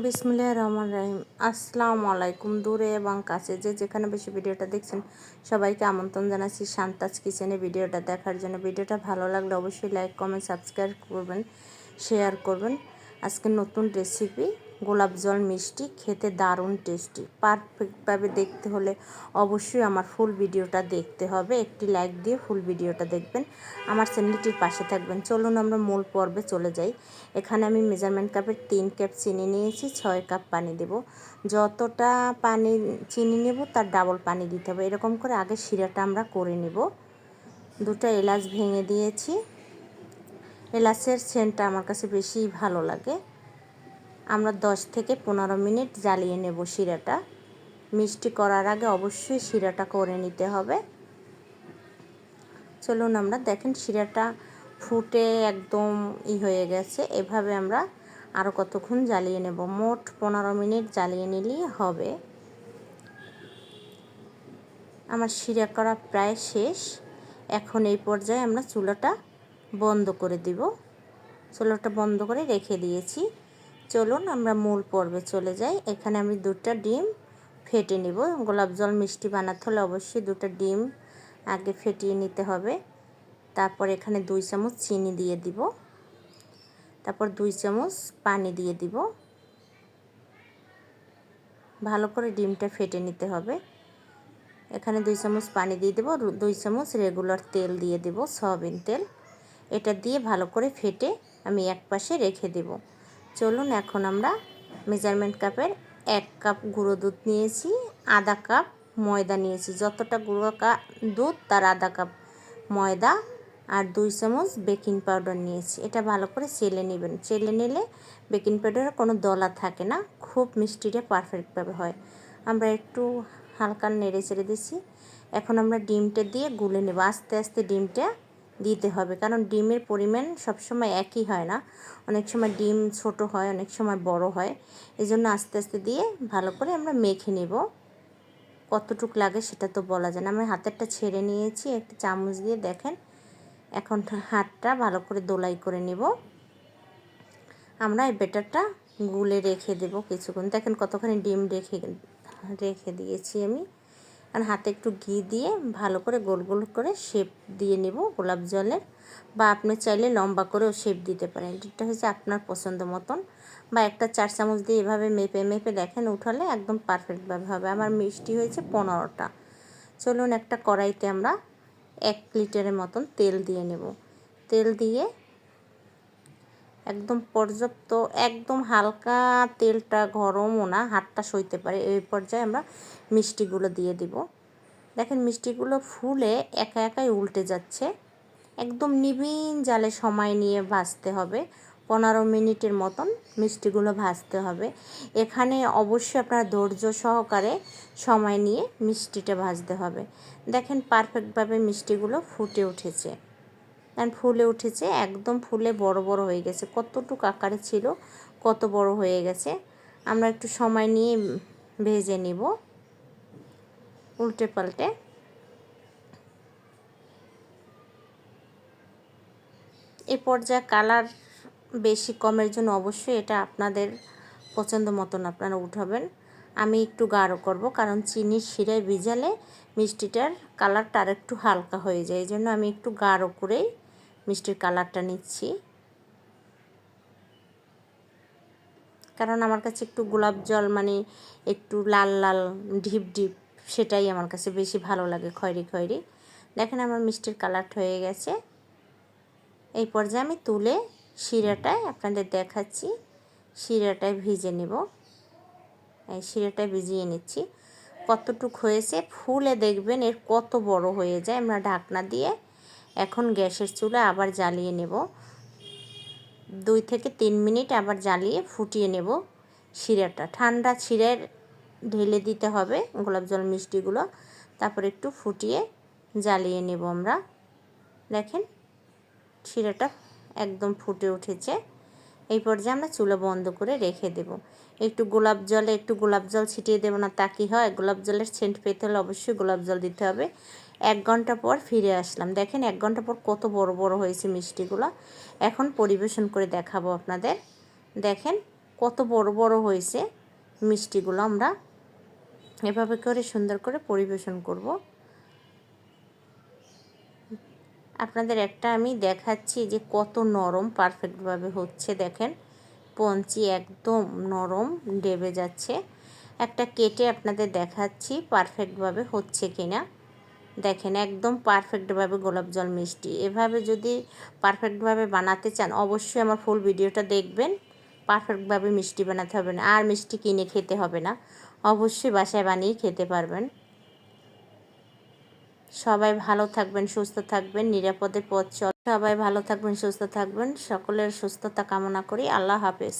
বিসমিল্লাহির রহমানির রহিম। আসসালামু আলাইকুম। দূরে এবং কাছে যে যেখানে বেশি ভিডিওটা দেখছেন সবাইকে আমন্ত্রণ জানাচ্ছি শান্তাজ কিচেনে ভিডিওটা দেখার জন্য। ভিডিওটা ভালো লাগলে অবশ্যই লাইক কমেন্ট সাবস্ক্রাইব করবেন, শেয়ার করবেন। আজকে নতুন রেসিপি গোলাপ জল মিষ্টি, খেতে দারুণ টেস্টি। পারফেক্টভাবে দেখতে হলে অবশ্যই আমার ফুল ভিডিওটা দেখতে হবে। একটি লাইক দিয়ে ফুল ভিডিওটা দেখবেন, আমার চ্যানেলটির পাশে থাকবেন। চলুন আমরা মূল পর্বে চলে যাই। এখানে আমি মেজারমেন্ট কাপের 3 কাপ চিনি নিয়েছি, 6 কাপ পানি দেব। যতটা পানি চিনি নেব তার ডাবল পানি দিতে হবে। এরকম করে আগে শিরাটা আমরা করে নেব। 2টা এলাচ ভেঙে দিয়েছি। এলাচের সেন্টটা আমার কাছে বেশি ভালো লাগে। আমরা 10 থেকে 15 মিনিট জ্বালিয়ে নেব শিরাটা। মিষ্টি করার আগে অবশ্যই শিরাটা করে নিতে হবে। চলুন আমরা দেখেন শিরাটা ফুটে একদম হয়ে গেছে। এভাবে আমরা আরও কতক্ষণ জ্বালিয়ে নেব। মোট 15 মিনিট জ্বালিয়ে নিলেই হবে। আমার শিরা করা প্রায় শেষ। এখন এই পর্যায়ে আমরা চুলাটা বন্ধ করে দিব। চুলাটা বন্ধ করে রেখে দিয়েছি। চলুন আমরা মূল পর্বে চলে যাই। এখানে আমি 2টা ডিম ফেটে নিব। গোলাপ জল মিষ্টি বানাতে হলে অবশ্যই 2টা ডিম আগে ফেটিয়ে নিতে হবে। তারপর এখানে 2 চামচ চিনি দিয়ে দিব। তারপর 2 চামচ পানি দিয়ে দিব। ভালো করে ডিমটা ফেটে নিতে হবে। এখানে 2 চামচ পানি দিয়ে দেব, 2 চামচ রেগুলার তেল দিয়ে দেব, সয়াবিন তেল। এটা দিয়ে ভালো করে ফেটে আমি এক পাশে রেখে দেব। চলুন এখন আমরা মেজারমেন্ট কাপের 1 কাপ গুঁড়ো দুধ নিয়েছি, আধা কাপ ময়দা নিয়েছি। যতটা গুঁড়ো দুধ তার আধা কাপ ময়দা আর 2 চামচ বেকিং পাউডার নিয়েছি। এটা ভালো করে চেলে নেবেন। চেলে নিলে বেকিং পাউডারের কোনো দলা থাকে না, খুব মিষ্টিটা পারফেক্টভাবে হয়। আমরা একটু হালকা নেড়ে চেড়ে দিচ্ছি। এখন আমরা ডিমটা দিয়ে গুলে নেব। আস্তে আস্তে ডিমটা দিতে হবে, কারণ ডিমের পরিমাণ সবসময় একই হয় না। অনেক সময় ডিম ছোট হয়, অনেক সময় বড় হয়। এই জন্য আস্তে আস্তে দিয়ে ভালো করে আমরা মেখে নেব। কতটুক লাগে সেটা তো বলা যায় না। আমি হাতেরটা ছেড়ে নিয়েছি একটা চামচ দিয়ে, দেখেন। এখন হাতটা ভালো করে দোলাই করে নেব। আমরা এই ব্যাটারটা গুলে রেখে দেব কিছুক্ষণ। দেখেন কতখানি ডিম রেখে দিয়েছি আমি। আর হাতে একটু ঘি দিয়ে ভালো করে গোল গোল করে শেপ দিয়ে নেব গোলাপ জলের, বা আপনি চাইলে লম্বা করেও শেপ দিতে পারেন। এটা হচ্ছে আপনার পছন্দ মতন। বা একটা 4 চামচ দিয়ে এভাবে মেপে মেপে দেখেন উঠালে একদম পারফেক্টভাবে হবে। আমার মিষ্টি হয়েছে 15টা। চলুন একটা কড়াইতে আমরা 1 লিটারের মতন তেল দিয়ে নেব। তেল দিয়ে একদম পর্যাপ্ত, একদম হালকা তেলটা গরমও না, হাতটা সইতে পারে। এই পর্যায়ে আমরা মিষ্টিগুলো দিয়ে দিব। দেখেন মিষ্টিগুলো ফুলে একা একাই উল্টে যাচ্ছে। একদম নিবিন জালে সময় নিয়ে ভাজতে হবে। 15 মিনিটের মতন মিষ্টিগুলো ভাজতে হবে। এখানে অবশ্যই আপনারা ধৈর্য সহকারে সময় নিয়ে মিষ্টিটা ভাজতে হবে। দেখেন পারফেক্টভাবে মিষ্টিগুলো ফুটে উঠেছে। ফুলে উঠেছে, একদম ফুলে বড় বড় হয়ে গেছে। কতটুকু আকারে ছিল, কত বড় হয়ে গেছে। আমরা একটু সময় নিয়ে ভেজে নিব উল্টে পাল্টে। এই পর্যায়ে কালার বেশি কমের জন্য অবশ্যই এটা আপনাদের পছন্দ মতন আপনারা উঠাবেন। আমি একটু গাঢ় করব, কারণ চিনির শিরায় ভিজালে মিষ্টিটার কালারটা আর একটু হালকা হয়ে যায়। এই জন্য আমি একটু গাঢ় করেই মিষ্টির কালারটা নিচ্ছি, কারণ আমার কাছে একটু গোলাপ জল মানে একটু লাল লাল ঢিপ ঢিপ, সেটাই আমার কাছে বেশি ভালো লাগে, খয়েরি খয়েরি। দেখেন আমার মিষ্টির কালারটা হয়ে গেছে। এই পর্যায়ে আমি তুলে শিরাটায় আপনাদের দেখাচ্ছি। শিরাটায় ভিজে নেব। এই শিরাটায় ভিজিয়ে নিচ্ছি। কতটুক হয়েছে, ফুলে দেখবেন এর কত বড় হয়ে যায়। আমরা ঢাকনা দিয়ে এখন গ্যাসের চুলা আবার জ্বালিয়ে নেব। 2 থেকে 3 মিনিট আবার জ্বালিয়ে ফুটিয়ে নেব শিরাটা। ঠান্ডা শিরায় ঢেলে দিতে হবে গোলাপ জল মিষ্টিগুলো, তারপর একটু ফুটিয়ে জ্বালিয়ে নেব আমরা। দেখেন শিরাটা একদম ফুটে উঠেছে। এই পর্যায়ে আমরা চুলা বন্ধ করে রেখে দেব। একটু গোলাপ জল ছিটিয়ে দেবো না, তা কি হয়? গোলাপ জলের সেন্ট পেতে হলে অবশ্যই গোলাপ জল দিতে হবে। 1 ঘন্টা পর ফিরে আসলাম। দেখেন 1 ঘন্টা পর কত বড় বড় হয়েছে মিষ্টিগুলো। এখন পরিবেশন করে দেখাবো আপনাদের। দেখেন কত বড় বড় হয়েছে মিষ্টিগুলো। আমরা এভাবে করে সুন্দর করে পরিবেশন করব। আপনাদের একটা আমি দেখাচ্ছি যে কত নরম পারফেক্টভাবে হচ্ছে। দেখেন পঞ্চি একদম নরম ডেবে যাচ্ছে। একটা কেটে আপনাদের দেখাচ্ছি পারফেক্টভাবে হচ্ছে কিনা। দেখেন একদম পারফেক্টভাবে গোলাপ জল মিষ্টি। এভাবে যদি পারফেক্টভাবে বানাতে চান অবশ্যই আমার ফুল ভিডিওটা দেখবেন। পারফেক্টভাবে মিষ্টি বানাতে হবে না, আর মিষ্টি কিনে খেতে হবে না, অবশ্যই বাসায় বানিয়ে খেতে পারবেন। সবাই ভালো থাকবেন, সুস্থ থাকবেন, নিরাপদে পথ চল। সবাই ভালো থাকবেন, সুস্থ থাকবেন, সকলের সুস্থতা কামনা করি। আল্লাহ হাফেজ।